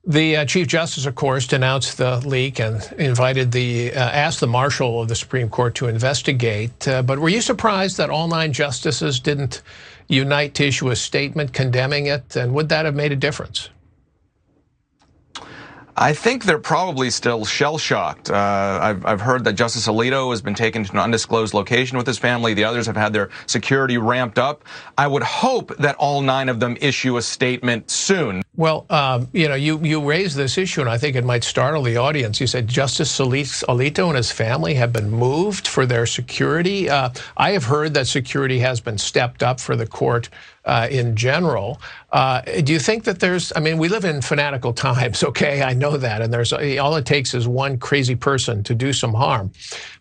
The Chief Justice, of course, denounced the leak and invited asked the Marshal of the Supreme Court to investigate. But were you surprised that all 9 justices didn't unite to issue a statement condemning it? And would that have made a difference? I think they're probably still shell-shocked. I've heard that Justice Alito has been taken to an undisclosed location with his family. The others have had their security ramped up. I would hope that all 9 of them issue a statement soon. Well, you raised this issue, and I think it might startle the audience. You said Justice Alito and his family have been moved for their security. I have heard that security has been stepped up for the court in general. Do you think that we live in fanatical times, okay? I know that, and all it takes is one crazy person to do some harm.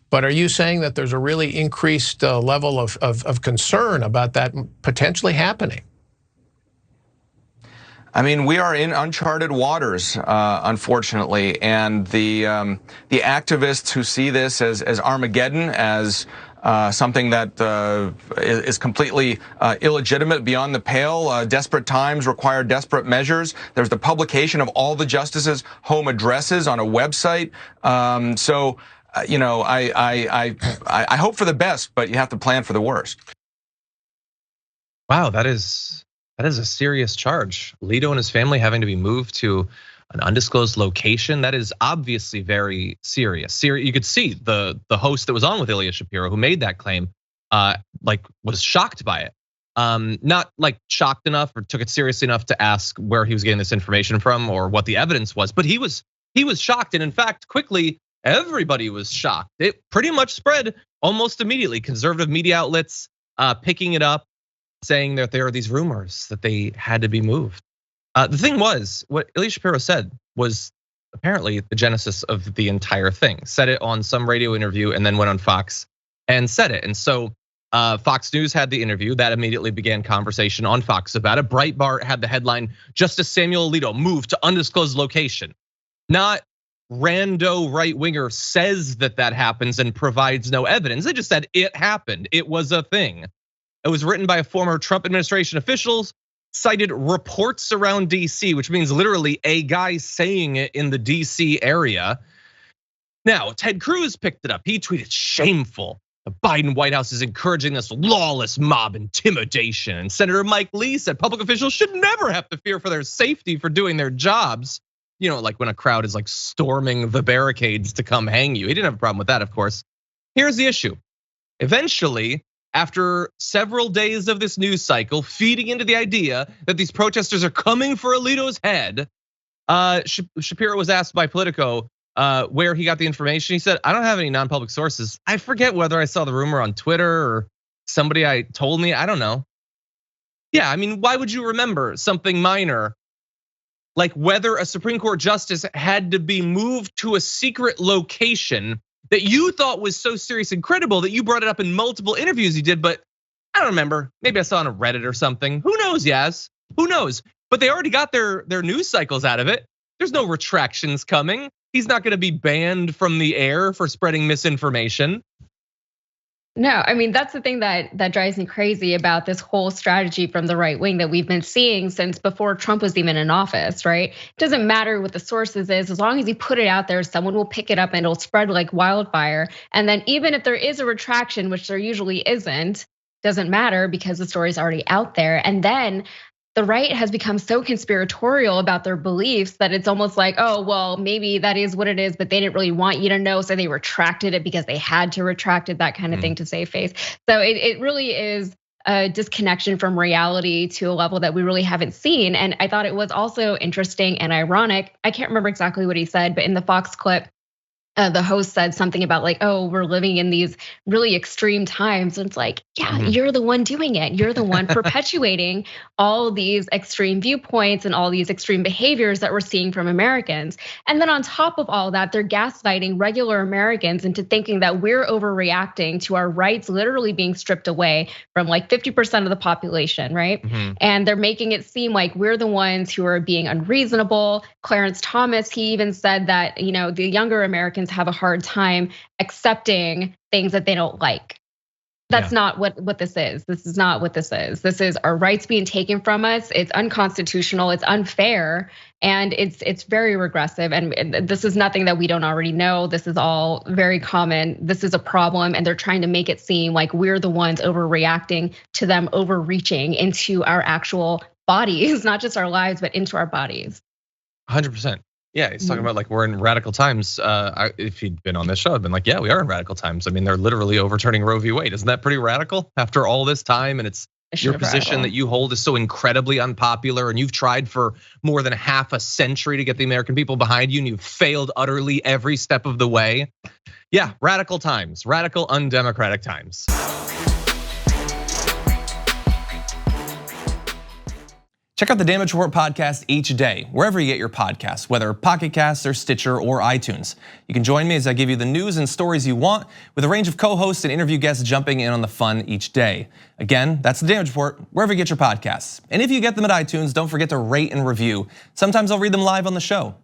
But are you saying that there's a really increased level of concern about that potentially happening? I mean, we are in uncharted waters, unfortunately, and the activists who see this as Armageddon, as something that is completely illegitimate, beyond the pale. Desperate times require desperate measures. There's the publication of all the justices' home addresses on a website. I hope for the best, but you have to plan for the worst. Wow, that is a serious charge. Alito and his family having to be moved to an undisclosed location. That is obviously very serious. You could see the host that was on with Ilya Shapiro, who made that claim, was shocked by it. Not like shocked enough or took it seriously enough to ask where he was getting this information from or what the evidence was, but he was shocked. And in fact, quickly, everybody was shocked. It pretty much spread almost immediately. Conservative media outlets picking it up, saying that there are these rumors that they had to be moved. The thing was, what Ilya Shapiro said was apparently the genesis of the entire thing. Said it on some radio interview and then went on Fox and said it. And so Fox News had the interview that immediately began conversation on Fox about it. Breitbart had the headline, Justice Samuel Alito moved to undisclosed location. Not rando right winger says that happens and provides no evidence. They just said it happened. It was a thing. It was written by a former Trump administration officials, cited reports around DC, which means literally a guy saying it in the DC area. Now, Ted Cruz picked it up. He tweeted, shameful. The Biden White House is encouraging this lawless mob intimidation. And Senator Mike Lee said public officials should never have to fear for their safety for doing their jobs. You know, like when a crowd is like storming the barricades to come hang you. He didn't have a problem with that, of course. Here's the issue. Eventually, after several days of this news cycle, feeding into the idea that these protesters are coming for Alito's head, Shapiro was asked by Politico where he got the information. He said, I don't have any non-public sources. I forget whether I saw the rumor on Twitter or somebody told me, I don't know. Yeah, I mean, why would you remember something minor like whether a Supreme Court justice had to be moved to a secret location that you thought was so serious and credible that you brought it up in multiple interviews you did, but I don't remember. Maybe I saw on a Reddit or something. Who knows, Yaz? Who knows? But they already got their news cycles out of it. There's no retractions coming. He's not gonna be banned from the air for spreading misinformation. No, I mean, that's the thing that drives me crazy about this whole strategy from the right wing that we've been seeing since before Trump was even in office, right? It doesn't matter what the sources is, as long as you put it out there, someone will pick it up and it'll spread like wildfire. And then even if there is a retraction, which there usually isn't, doesn't matter because the story's already out there. And then the right has become so conspiratorial about their beliefs that it's almost like, oh, well, maybe that is what it is, but they didn't really want you to know, so they retracted it because they had to retract it, that kind of thing to save face. So it really is a disconnection from reality to a level that we really haven't seen. And I thought it was also interesting and ironic. I can't remember exactly what he said, but in the Fox clip, the host said something about like, oh, we're living in these really extreme times. And it's like, yeah, you're the one doing it. You're the one perpetuating all these extreme viewpoints and all these extreme behaviors that we're seeing from Americans. And then on top of all that, they're gaslighting regular Americans into thinking that we're overreacting to our rights literally being stripped away from like 50% of the population, right? And they're making it seem like we're the ones who are being unreasonable. Clarence Thomas, he even said that, the younger Americans have a hard time accepting things that they don't like. That's not what this is. This is not what this is. This is our rights being taken from us. It's unconstitutional. It's unfair, and it's very regressive. And this is nothing that we don't already know. This is all very common. This is a problem, and they're trying to make it seem like we're the ones overreacting to them overreaching into our actual bodies, not just our lives, but into our bodies. 100%. Yeah, he's talking about like we're in radical times. If he'd been on this show, I'd been like, yeah, we are in radical times. I mean, they're literally overturning Roe v. Wade. Isn't that pretty radical after all this time? And it's your position that you hold is so incredibly unpopular, and you've tried for more than half a century to get the American people behind you, and you've failed utterly every step of the way. Yeah, radical times, radical undemocratic times. Check out the Damage Report podcast each day, wherever you get your podcasts, whether Pocket Casts or Stitcher or iTunes. You can join me as I give you the news and stories you want, with a range of co-hosts and interview guests jumping in on the fun each day. Again, that's the Damage Report, wherever you get your podcasts. And if you get them at iTunes, don't forget to rate and review. Sometimes I'll read them live on the show.